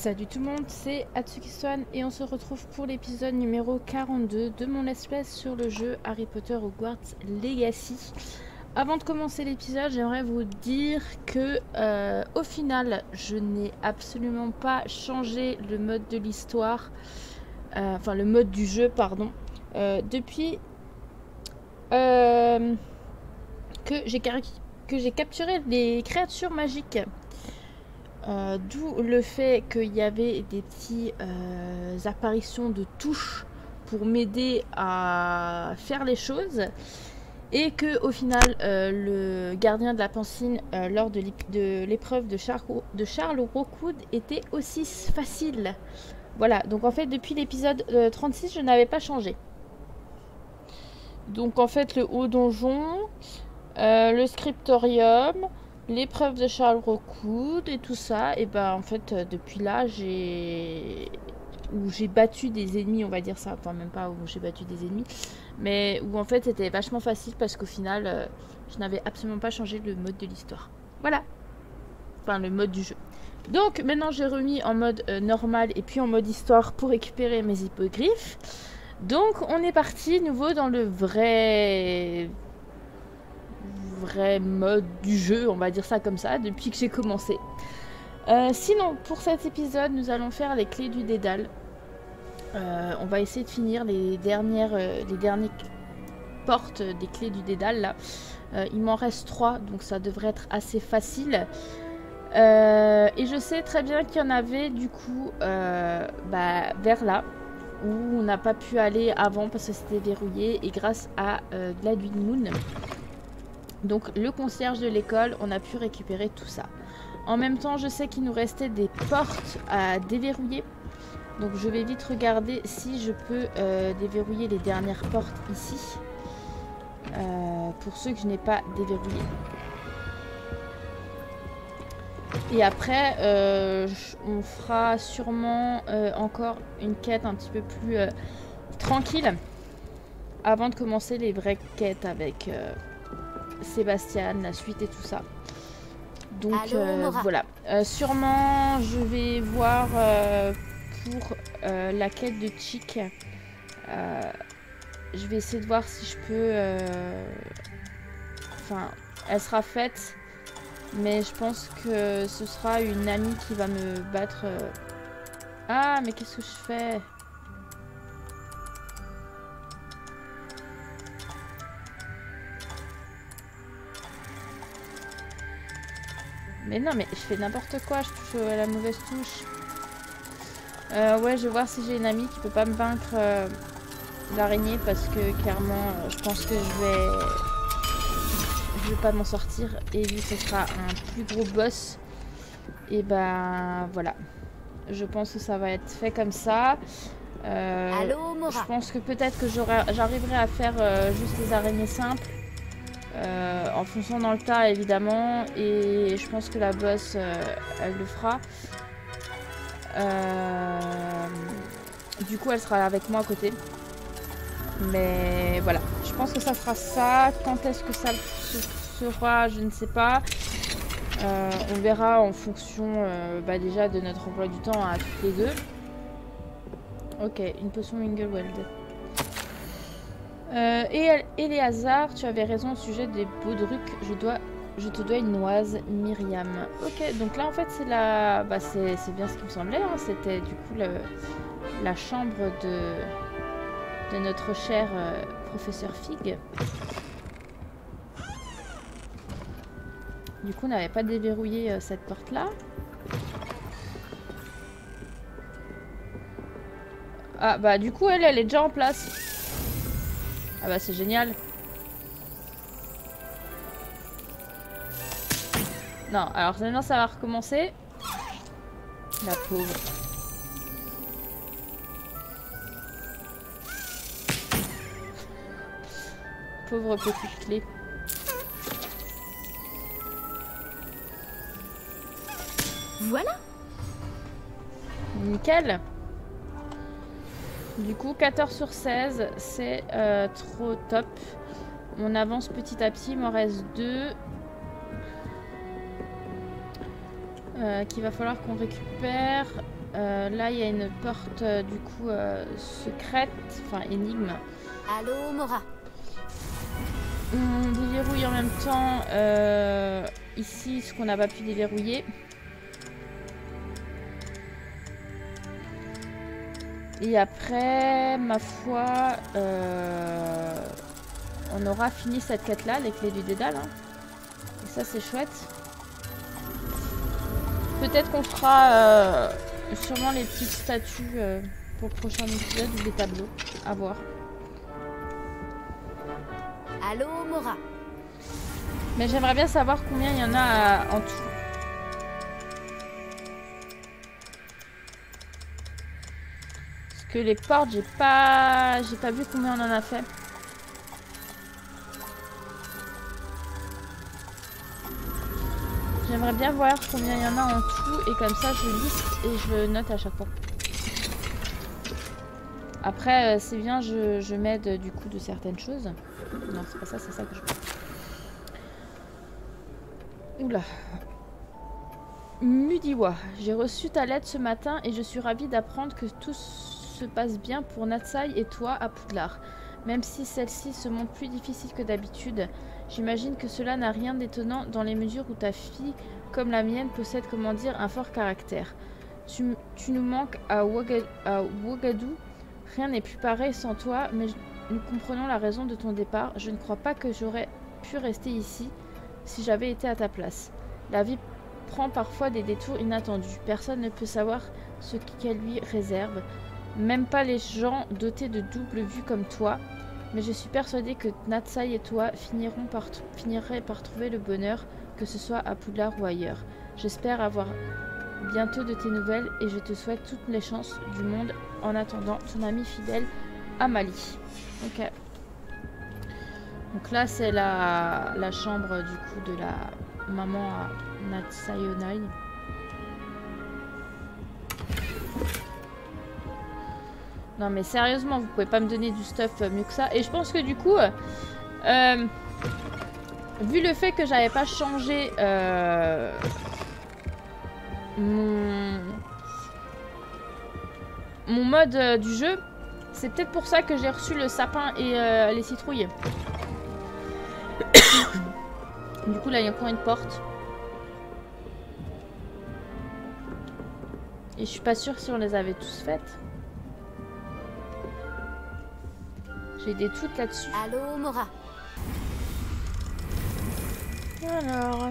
Salut tout le monde, c'est Atsuki Swan et on se retrouve pour l'épisode numéro 42 de mon let's play sur le jeu Harry Potter Hogwarts Legacy. Avant de commencer l'épisode, j'aimerais vous dire que au final, je n'ai absolument pas changé le mode de l'histoire, enfin le mode du jeu, pardon, depuis que j'ai capturé les créatures magiques. D'où le fait qu'il y avait des petites apparitions de touches pour m'aider à faire les choses, et que au final le gardien de la Pancine lors de l'épreuve de Charles Rockwood était aussi facile. Voilà, donc en fait depuis l'épisode 36 je n'avais pas changé. Donc en fait le haut donjon, le scriptorium, l'épreuve de Charles Rockwood et tout ça, et ben en fait depuis là j'ai battu des ennemis, on va dire ça, enfin même pas où j'ai battu des ennemis, mais où en fait c'était vachement facile parce qu'au final je n'avais absolument pas changé le mode de l'histoire. Voilà, enfin le mode du jeu. Donc maintenant j'ai remis en mode normal et puis en mode histoire pour récupérer mes hippogriffes. Donc on est parti nouveau dans le vrai mode du jeu, on va dire ça comme ça, depuis que j'ai commencé. Sinon, pour cet épisode, nous allons faire les clés du Dédale. On va essayer de finir les dernières portes des clés du Dédale là. Il m'en reste 3, donc ça devrait être assez facile. Et je sais très bien qu'il y en avait du coup vers là, où on n'a pas pu aller avant parce que c'était verrouillé, et grâce à Gladwin Moon, donc le concierge de l'école, on a pu récupérer tout ça. En même temps, je sais qu'il nous restait des portes à déverrouiller. Donc je vais vite regarder si je peux déverrouiller les dernières portes ici. Pour ceux que je n'ai pas déverrouillés. Et après, on fera sûrement encore une quête un petit peu plus tranquille. Avant de commencer les vraies quêtes avec Sébastien, la suite et tout ça. Donc voilà. Sûrement je vais voir pour la quête de Chick. Je vais essayer de voir si je peux... Enfin, elle sera faite. Mais je pense que ce sera une amie qui va me battre. Ah, mais qu'est-ce que je fais ? Mais non, mais je fais n'importe quoi, je touche la mauvaise touche. Ouais, je vais voir si j'ai une amie qui peut pas me vaincre l'araignée, parce que clairement, je pense que je vais pas m'en sortir. Et vu que ce sera un plus gros boss, et ben voilà. Je pense que ça va être fait comme ça. Je pense que peut-être que j'arriverai à faire juste les araignées simples. En fonçant dans le tas évidemment, et je pense que la boss elle le fera. Du coup elle sera avec moi à côté, mais voilà, je pense que ça fera ça. Quand est-ce que ça se fera, je ne sais pas. On verra en fonction déjà de notre emploi du temps à toutes les deux. Ok, une potion Mingleweld. Et Eléazar, tu avais raison au sujet des Baudrucs. Je te dois une noise, Myriam. Ok, donc là en fait c'est la... Bah, c'est bien ce qui me semblait. Hein. C'était du coup la chambre de notre cher professeur Fig. Du coup on n'avait pas déverrouillé cette porte là. Ah bah du coup elle est déjà en place. Ah bah c'est génial. Non, alors maintenant ça va recommencer. La pauvre. Pauvre petite clé. Voilà. Nickel. Du coup 14 sur 16, c'est trop top. On avance petit à petit, il m'en reste 2. Qu'il va falloir qu'on récupère. Là, il y a une porte, du coup, secrète, enfin énigme. Allô, Mora. On déverrouille en même temps ici ce qu'on n'a pas pu déverrouiller. Et après, ma foi, on aura fini cette quête-là, les clés du dédale. Hein. Et ça, c'est chouette. Peut-être qu'on fera sûrement les petites statues pour le prochain épisode ou des tableaux. À voir. Allô, Mora. Mais j'aimerais bien savoir combien il y en a en tout. Parce que les portes, j'ai pas vu combien on en a fait. J'aimerais bien voir combien il y en a en tout et comme ça je liste et je note à chaque fois. Après c'est bien, je m'aide du coup de certaines choses. Non c'est pas ça, c'est ça que je veux. Oula. Mudiwa, j'ai reçu ta lettre ce matin et je suis ravie d'apprendre que tout se passe bien pour Natsai et toi à Poudlard. Même si celle-ci se montre plus difficile que d'habitude, j'imagine que cela n'a rien d'étonnant dans les mesures où ta fille, comme la mienne, possède, comment dire, un fort caractère. Tu nous manques à Ouagadou. Rien n'est plus pareil sans toi, mais nous comprenons la raison de ton départ. Je ne crois pas que j'aurais pu rester ici si j'avais été à ta place. La vie prend parfois des détours inattendus. Personne ne peut savoir ce qu'elle lui réserve. Même pas les gens dotés de double vue comme toi. Mais je suis persuadée que Natsai et toi finiraient par trouver le bonheur, que ce soit à Poudlard ou ailleurs. J'espère avoir bientôt de tes nouvelles et je te souhaite toutes les chances du monde. En attendant, ton ami fidèle, Amalie. Ok. Donc là, c'est la chambre du coup de la maman à Natsayonai. Non mais sérieusement, vous pouvez pas me donner du stuff mieux que ça. Et je pense que du coup, vu le fait que j'avais pas changé mon mode du jeu, c'est peut-être pour ça que j'ai reçu le sapin et les citrouilles. Du coup là il y a encore une porte. Et je suis pas sûre si on les avait tous faites. J'ai des doutes là-dessus. Allô, Mora. Alors...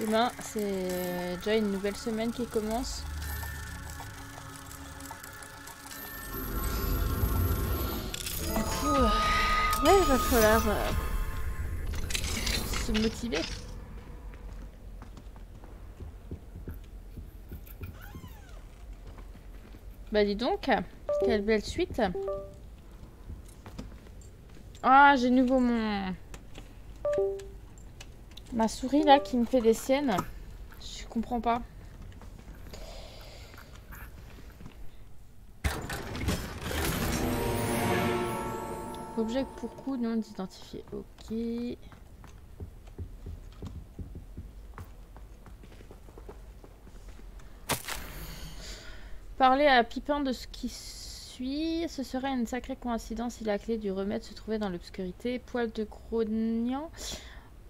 Demain, c'est déjà une nouvelle semaine qui commence. Du coup, ouais, il va falloir se motiver. Bah dis donc, quelle belle suite. Ah, j'ai nouveau ma souris là qui me fait des siennes. Je comprends pas. Objet pour coup non identifié. Ok. Parler à Pipin de ce qui suit, ce serait une sacrée coïncidence si la clé du remède se trouvait dans l'obscurité. Poil de grognan,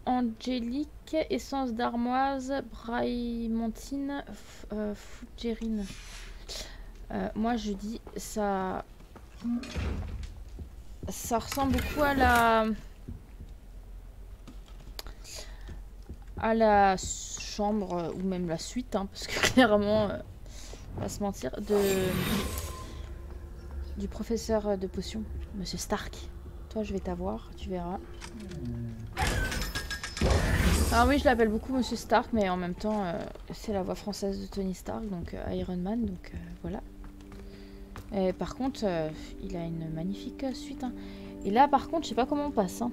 angélique, essence d'armoise, braillemontine, fougérine. Moi je dis ça ressemble beaucoup à la chambre ou même la suite hein, parce que clairement on va se mentir, du professeur de potions, Monsieur Stark. Toi, je vais t'avoir, tu verras. Ah oui, je l'appelle beaucoup Monsieur Stark, mais en même temps, c'est la voix française de Tony Stark, donc Iron Man, donc voilà. Et par contre, il a une magnifique suite. Hein. Et là, par contre, je sais pas comment on passe. Hein.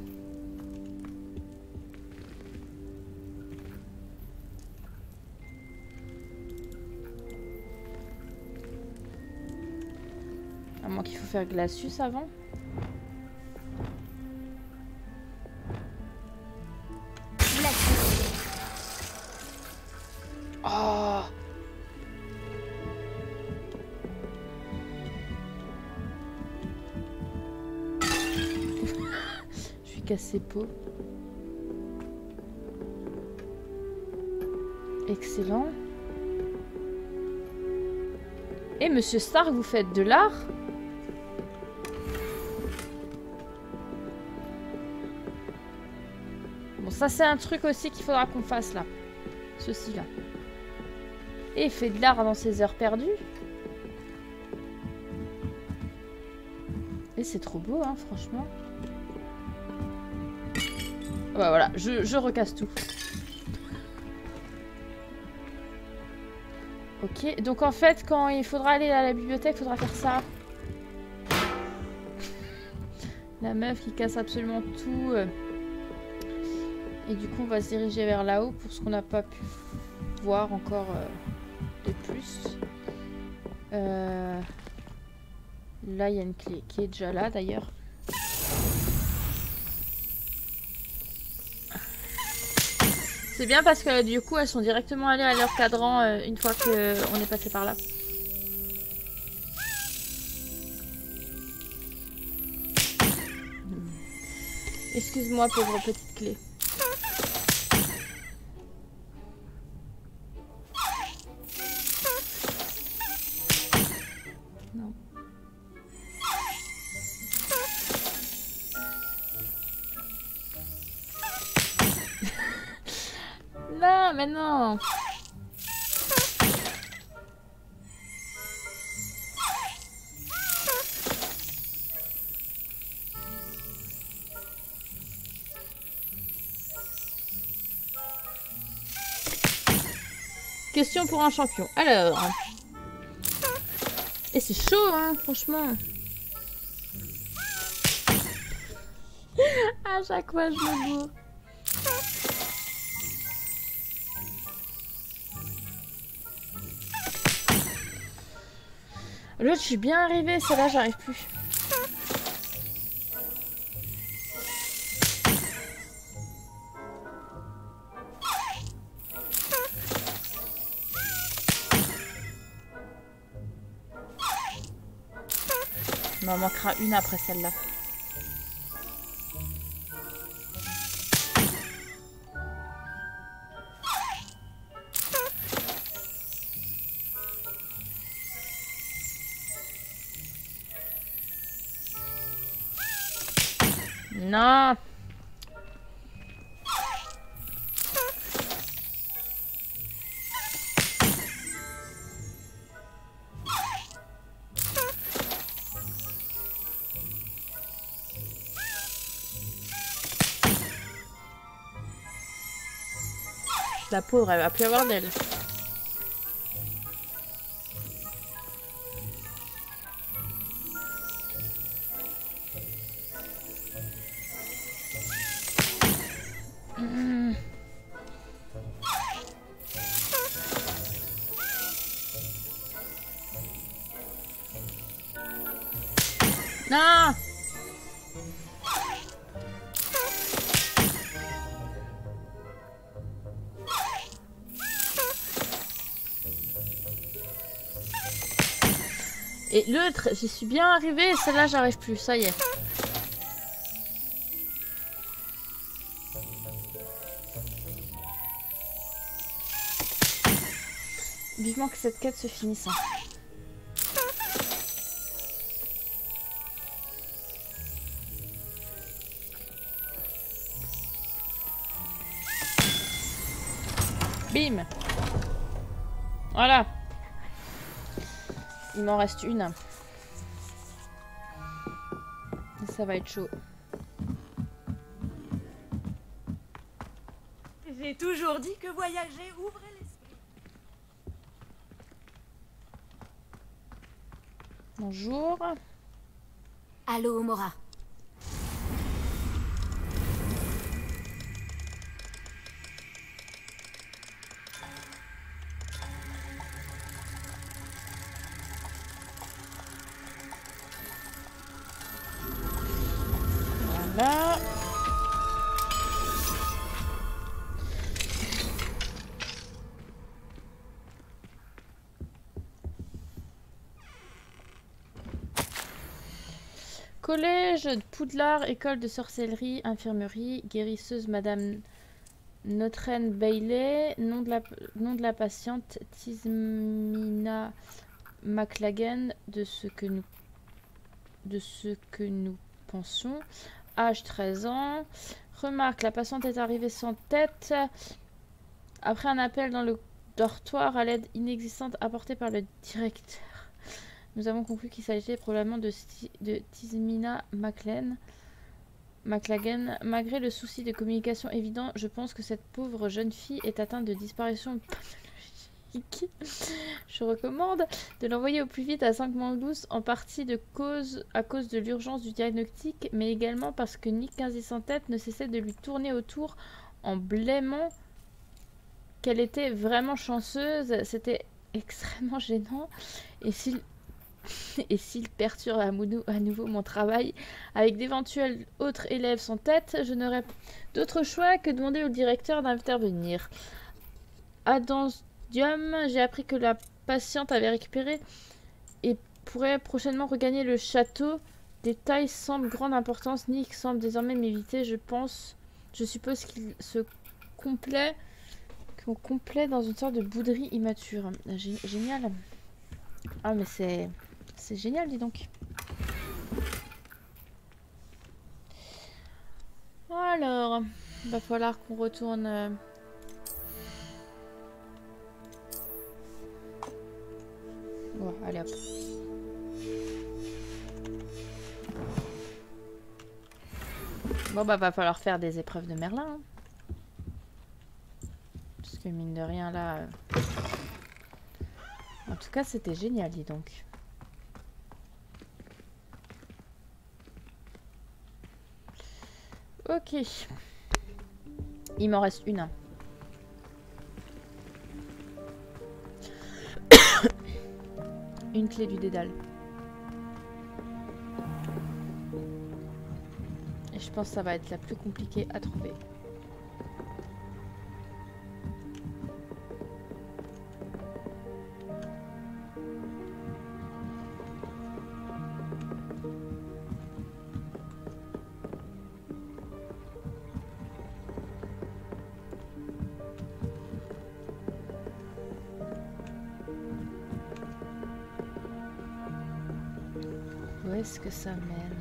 À moins qu'il faut faire Glacius avant. casse ses pots. Excellent. Et Monsieur Stark, vous faites de l'art? Bon, ça c'est un truc aussi qu'il faudra qu'on fasse là. Ceci là. Et il fait de l'art dans ses heures perdues. Et c'est trop beau, hein, franchement. Ouais, voilà, je recasse tout. Ok, donc en fait, quand il faudra aller à la bibliothèque, il faudra faire ça. La meuf qui casse absolument tout. Et du coup, on va se diriger vers là-haut pour ce qu'on n'a pas pu voir encore de plus. Là, il y a une clé qui est déjà là, d'ailleurs. C'est bien parce que du coup, elles sont directement allées à leur cadran une fois qu'on est passé par là. Excuse-moi, pauvre petite clé. Non. Non, mais non. Question pour un champion. Alors. Et c'est chaud, hein, franchement. À chaque fois, je me bourre. L'autre, je suis bien arrivée. Celle-là, j'arrive plus. Il m'en manquera une après celle-là. Non. La pauvre, elle va plus avoir d'aile. Non. Et l'autre, j'y suis bien arrivée, celle-là j'arrive plus, ça y est. Vivement que cette quête se finisse. Hein. Bim. Voilà. Il m'en reste une. Et ça va être chaud. J'ai toujours dit que voyager ouvrait l'esprit. Bonjour. Allô, Mora. Voilà. Collège de Poudlard, école de sorcellerie, infirmerie, guérisseuse Madame Notren Bailey, nom de la patiente Tismina McLagan, de ce que nous pensons. Âge 13 ans. Remarque, la patiente est arrivée sans tête. Après un appel dans le dortoir à l'aide inexistante apportée par le directeur. Nous avons conclu qu'il s'agissait probablement de Tismina McLagan. Malgré le souci de communication évident, je pense que cette pauvre jeune fille est atteinte de disparition pathologique. Je recommande de l'envoyer au plus vite à 5 Mandous, en partie à cause de l'urgence du diagnostic, mais également parce que Nick 15 sans tête ne cessait de lui tourner autour en blêmant qu'elle était vraiment chanceuse. C'était extrêmement gênant. Et s'il perturbe à nouveau mon travail avec d'éventuels autres élèves sans tête, je n'aurai d'autre choix que de demander au directeur d'intervenir. Adandium, j'ai appris que la patiente avait récupéré et pourrait prochainement regagner le château. Détail semble grande importance. Nick semble désormais m'éviter. Je suppose qu'il se complaît dans une sorte de bouderie immature. Génial. Ah mais c'est génial, dis donc. Alors, va falloir qu'on retourne. Bon, allez hop. Bon bah va falloir faire des épreuves de Merlin. Hein. Parce que mine de rien là. En tout cas c'était génial, dis donc. Ok. Il m'en reste une. Une clé du dédale. Et je pense que ça va être la plus compliquée à trouver. Où est-ce que ça mène?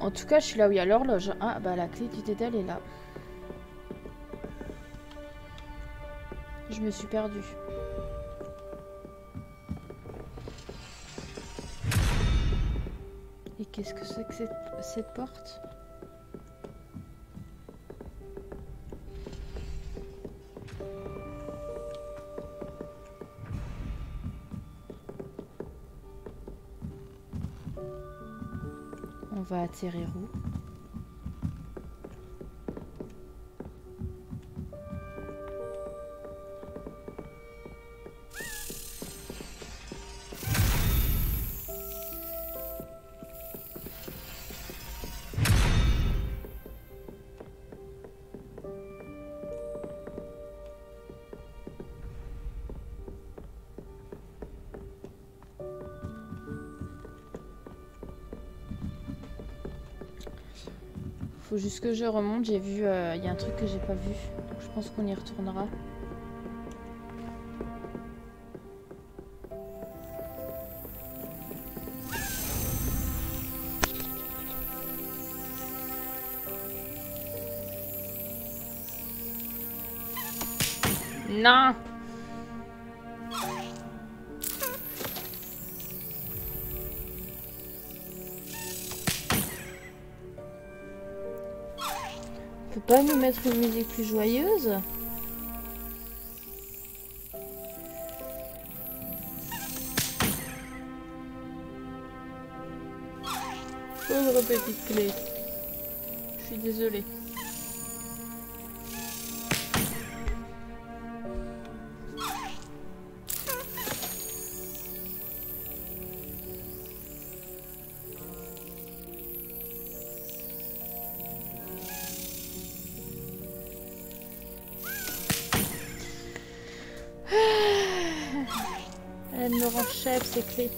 En tout cas, je suis là où il y a l'horloge. Ah, bah la clé du dédale est là. Je me suis perdue. Et qu'est-ce que c'est que cette porte? On va atterrir où? Faut juste que je remonte, j'ai vu, il y a un truc que j'ai pas vu, donc je pense qu'on y retournera. Non! On peut pas nous mettre une musique plus joyeuse? petite clé. Je suis désolée. Elle me rend chèvre ces clés.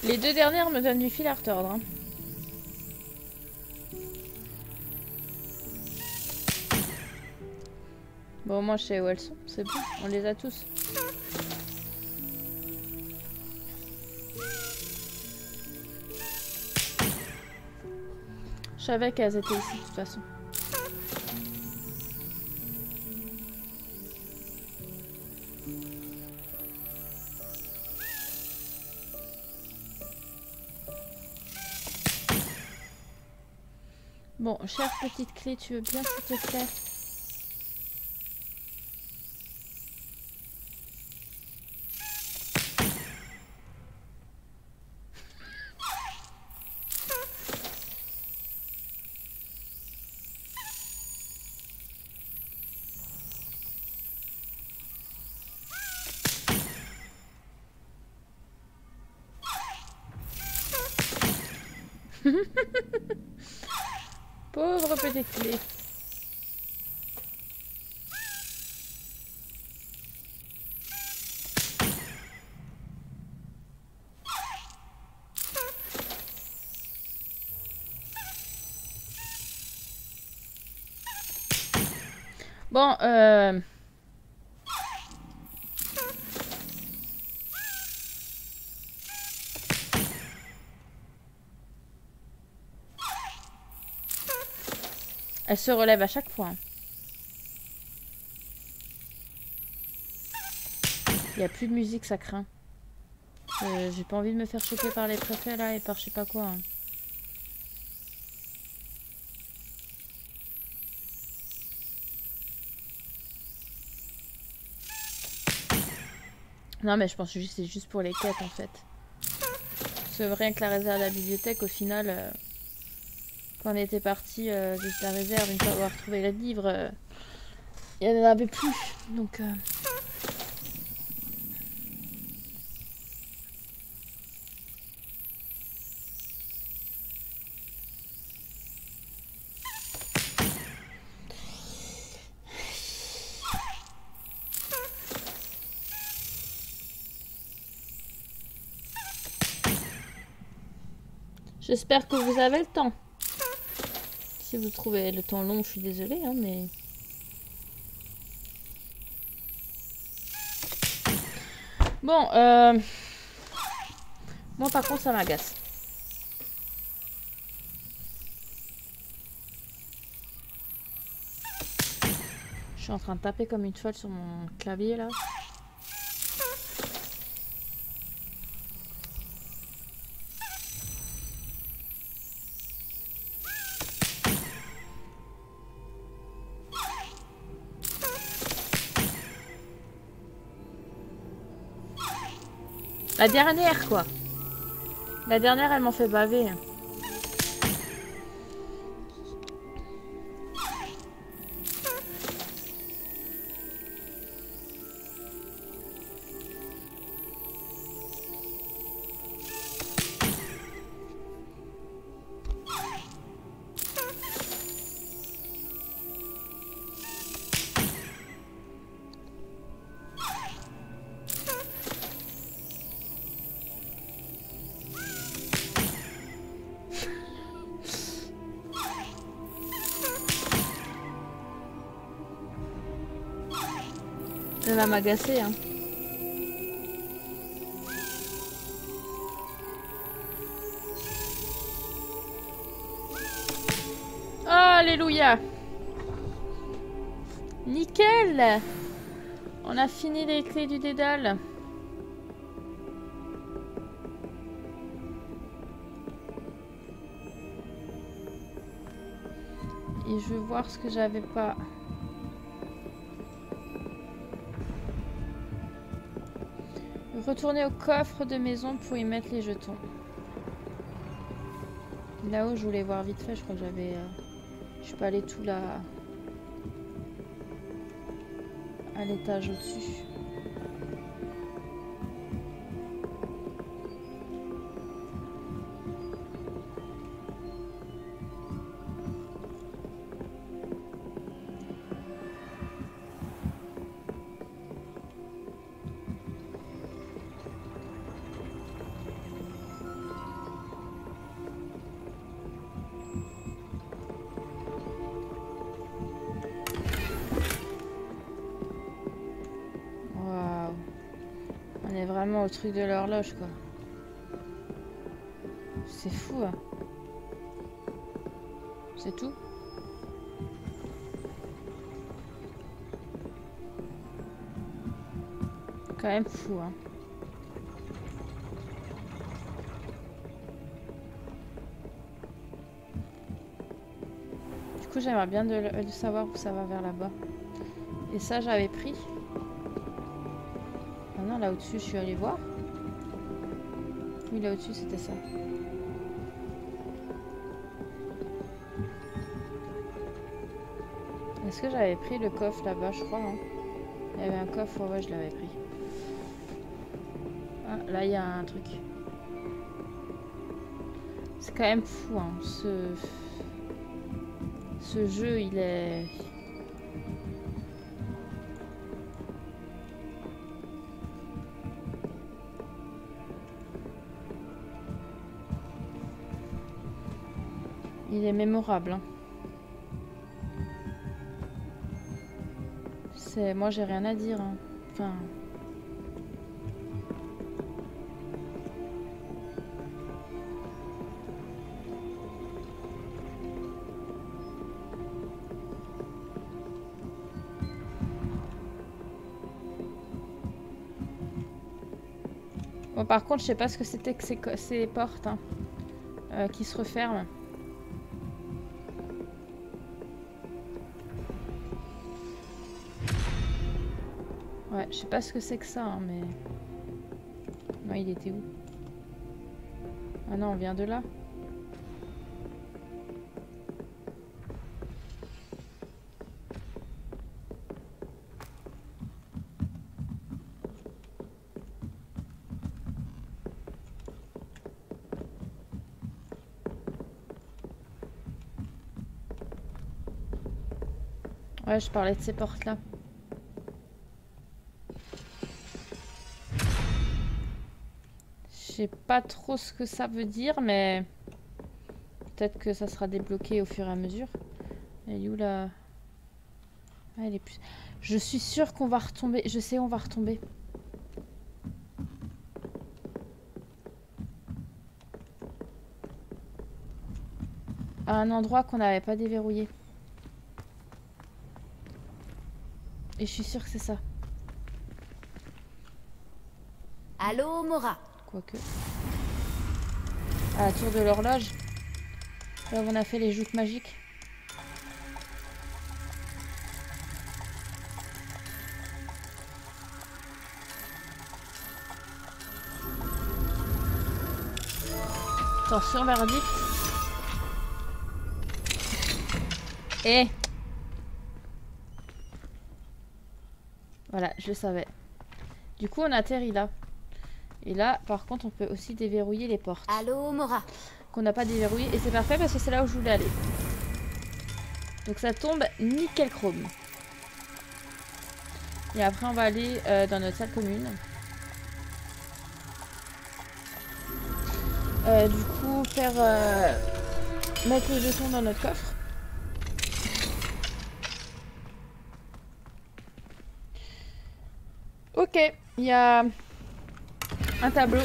Les deux dernières me donnent du fil à retordre. Hein. Bon, moi je sais où elles sont, c'est bon, on les a tous. Je savais qu'elles étaient ici de toute façon. Bon, chère petite clé, tu veux bien s'il te plaît? Pauvre petite clé. Bon, elle se relève à chaque fois. Il n'y a plus de musique, ça craint. J'ai pas envie de me faire choper par les préfets là et par je sais pas quoi. Hein. Non mais je pense que c'est juste pour les quêtes en fait. C'est rien que la réserve de la bibliothèque au final... Quand on était parti de la réserve, une fois avoir retrouvé le livre, il n'y en avait plus. Donc, j'espère que vous avez le temps. Si vous trouvez le temps long, je suis désolée, hein, mais... Bon, moi par contre, ça m'agace. Je suis en train de taper comme une folle sur mon clavier, là. La dernière, quoi. La dernière, elle m'en fait baver. Elle va m'agacer, hein. Oh, Alléluia. Nickel. On a fini les clés du dédale. Et je veux voir ce que j'avais pas. Retourner au coffre de maison pour y mettre les jetons. Là-haut, je voulais voir vite fait. Je crois que j'avais... je suis pas allée tout là... à l'étage au-dessus. Au truc de l'horloge quoi. C'est fou hein. C'est tout. Quand même fou hein. Du coup j'aimerais bien de savoir où ça va vers là-bas. Et ça j'avais pris. Ah non, là au-dessus, je suis allée voir. Oui, là au-dessus, c'était ça. Est-ce que j'avais pris le coffre là-bas, je crois, hein. Il y avait un coffre, ouais, je l'avais pris. Ah, là, il y a un truc. C'est quand même fou, hein. Ce jeu, il est... Il est mémorable. Hein. C'est... Moi, j'ai rien à dire. Hein. Enfin... Bon, par contre, je sais pas ce que c'était que ces portes hein, qui se referment. Ouais, je sais pas ce que c'est que ça, hein, mais... Non, il était où? Ah non, on vient de là. Ouais, je parlais de ces portes-là. Je sais pas trop ce que ça veut dire, mais... Peut-être que ça sera débloqué au fur et à mesure. Elle est où là? Ah, elle est plus... Je suis sûre qu'on va retomber. Je sais où on va retomber. À un endroit qu'on n'avait pas déverrouillé. Et je suis sûre que c'est ça. Allô, Mora. Quoique. À la tour de l'horloge. Là où on a fait les joutes magiques. Attention, verdict. Et voilà, je savais. Du coup, on atterrit là. Et là, par contre, on peut aussi déverrouiller les portes. Allô, Mora. Qu'on n'a pas déverrouillé. Et c'est parfait parce que c'est là où je voulais aller. Donc ça tombe nickel chrome. Et après, on va aller dans notre salle commune. Du coup, faire... mettre les jetons dans notre coffre. Ok, il y a un tableau.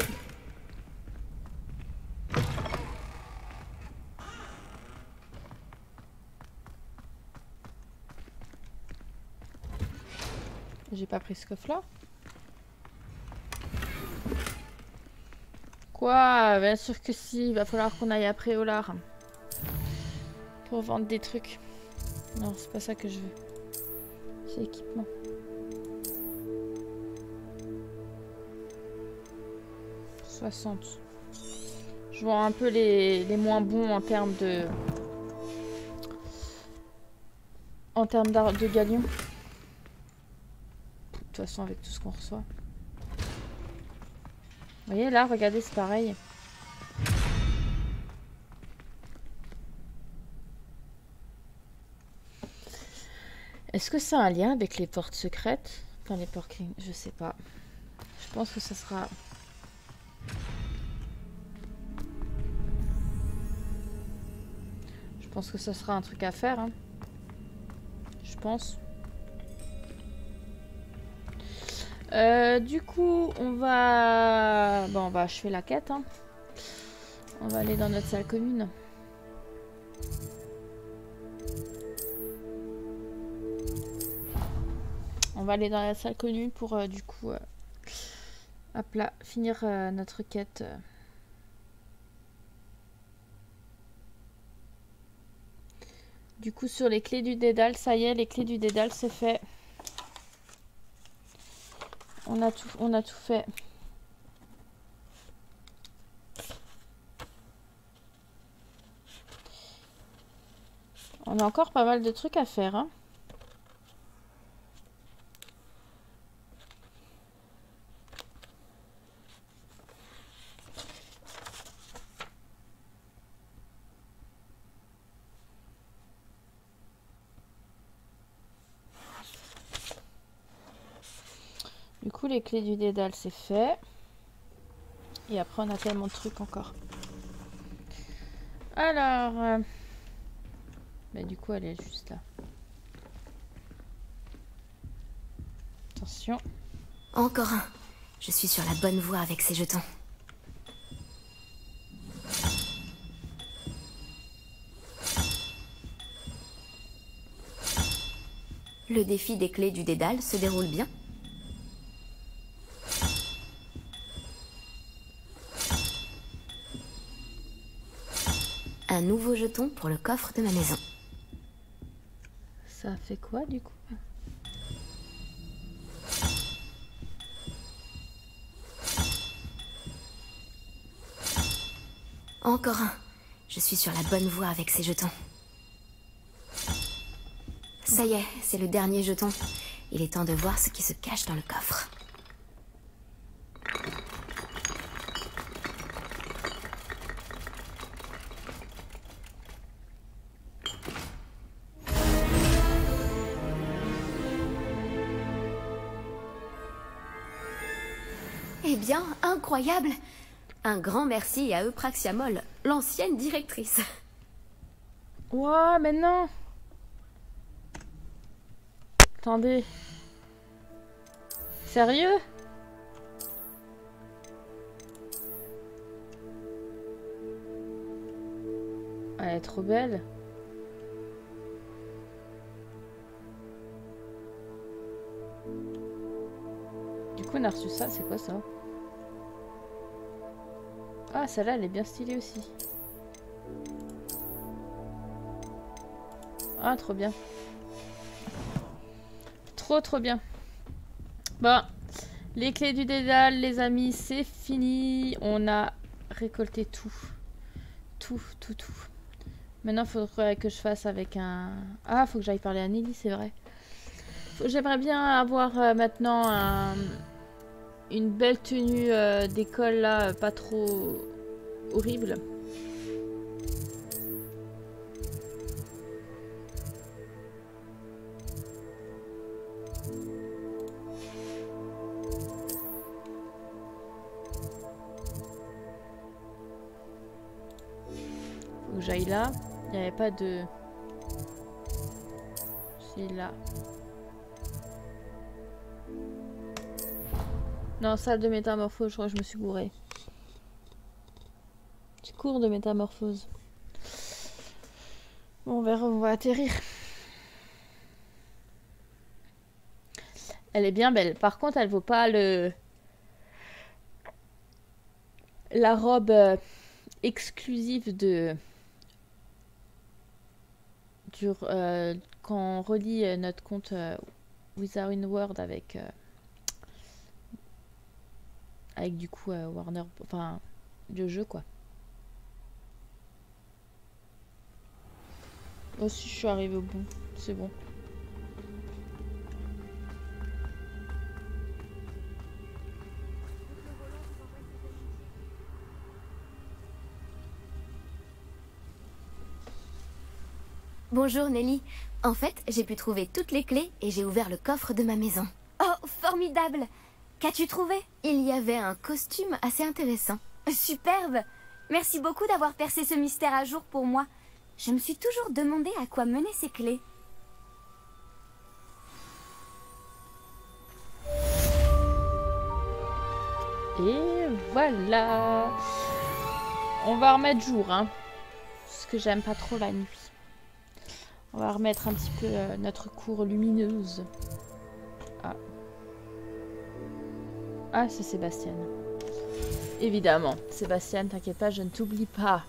J'ai pas pris ce coffre-là. Quoi? Bien sûr que si. Il va falloir qu'on aille après au lard. Pour vendre des trucs. Non, c'est pas ça que je veux. C'est équipement. « 60. Je vois un peu les moins bons en termes de... En termes de galion. De toute façon, avec tout ce qu'on reçoit. Vous voyez, là, regardez, c'est pareil. Est-ce que ça a un lien avec les portes secrètes? Enfin, les portes... Je sais pas. Je pense que ça sera... Je pense que ça sera un truc à faire, hein. Je pense. Du coup, on va... Bon, on va achever la quête, hein. On va aller dans notre salle commune. On va aller dans la salle commune pour, du coup... hop là, finir notre quête. Du coup, sur les clés du dédale, ça y est, les clés du dédale, c'est fait. On a tout fait. On a encore pas mal de trucs à faire, hein. Du coup, les clés du dédale, c'est fait. Et après, on a tellement de trucs encore. Alors... Bah, du coup, elle est juste là. Attention. Encore un. Je suis sur la bonne voie avec ces jetons. Le défi des clés du dédale se déroule bien. Un nouveau jeton pour le coffre de ma maison. Ça fait quoi, du coup? Encore un. Je suis sur la bonne voie avec ces jetons. Ça y est, c'est le dernier jeton. Il est temps de voir ce qui se cache dans le coffre. Eh bien, incroyable! Un grand merci à Eupraxia Moll, l'ancienne directrice. Ouah, mais non! Attendez. Sérieux? Elle est trop belle. Du coup, on a reçu ça. C'est quoi ça? Ah, celle-là, elle est bien stylée aussi. Ah, trop bien. Trop bien. Bon, les clés du dédale, les amis, c'est fini. On a récolté tout. Tout. Maintenant, il faudrait que je fasse avec un... Ah, faut que j'aille parler à Nelly, c'est vrai. J'aimerais bien avoir maintenant une belle tenue d'école, là, pas trop horrible. Faut que j'aille là. Il n'y avait pas de... C'est là. Non, salle de métamorphose, je crois que je me suis gourée. Cours de métamorphose. Bon, on verra où on va atterrir. Elle est bien belle. Par contre, elle vaut pas la robe exclusive quand on relie notre compte Wizarding World avec du coup Warner, enfin le jeu quoi. Oh si, je suis arrivée au bout, c'est bon. Bonjour Nelly. En fait, j'ai pu trouver toutes les clés et j'ai ouvert le coffre de ma maison. Oh, formidable! Qu'as-tu trouvé? Il y avait un costume assez intéressant. Superbe! Merci beaucoup d'avoir percé ce mystère à jour pour moi. Je me suis toujours demandé à quoi menaient ces clés. Et voilà. On va remettre jour, hein. Parce que j'aime pas trop la nuit. On va remettre un petit peu notre cour lumineuse. Ah. Ah, c'est Sébastien. Évidemment. Sébastien, t'inquiète pas, je ne t'oublie pas.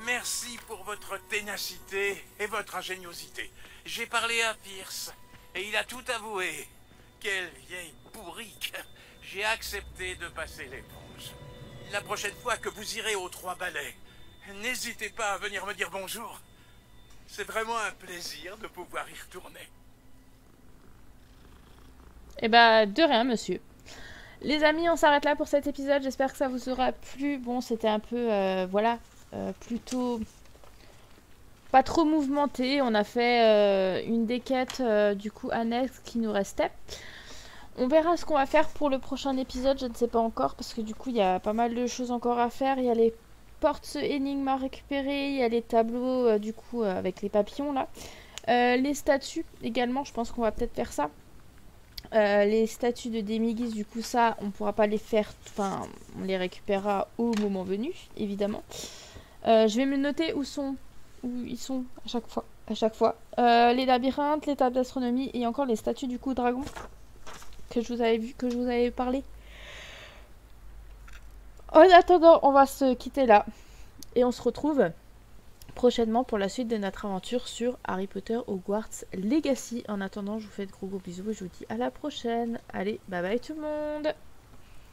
Merci pour votre ténacité et votre ingéniosité. J'ai parlé à Pierce et il a tout avoué. Quelle vieille bourrique. J'ai accepté de passer l'éponge. La prochaine fois que vous irez aux Trois Balais, n'hésitez pas à venir me dire bonjour. C'est vraiment un plaisir de pouvoir y retourner. Eh bah, de rien, monsieur. Les amis, on s'arrête là pour cet épisode. J'espère que ça vous aura plu. Bon, c'était un peu, voilà, plutôt pas trop mouvementé. On a fait une des quêtes, du coup, annexes qui nous restait. On verra ce qu'on va faire pour le prochain épisode. Je ne sais pas encore, parce que du coup, il y a pas mal de choses encore à faire. Il y a les portes énigmes à récupérer. Il y a les tableaux, du coup, avec les papillons, là. Les statues, également, je pense qu'on va peut-être faire ça. Les statues de Démiguise, du coup ça on pourra pas les faire, enfin on les récupérera au moment venu évidemment. Je vais me noter où ils sont à chaque fois. Les labyrinthes, les tables d'astronomie et encore les statues du coup dragon que je vous avais parlé. En attendant, on va se quitter là et on se retrouve prochainement pour la suite de notre aventure sur Harry Potter Hogwarts Legacy. En attendant, je vous fais de gros bisous et je vous dis à la prochaine. Allez, bye bye tout le monde!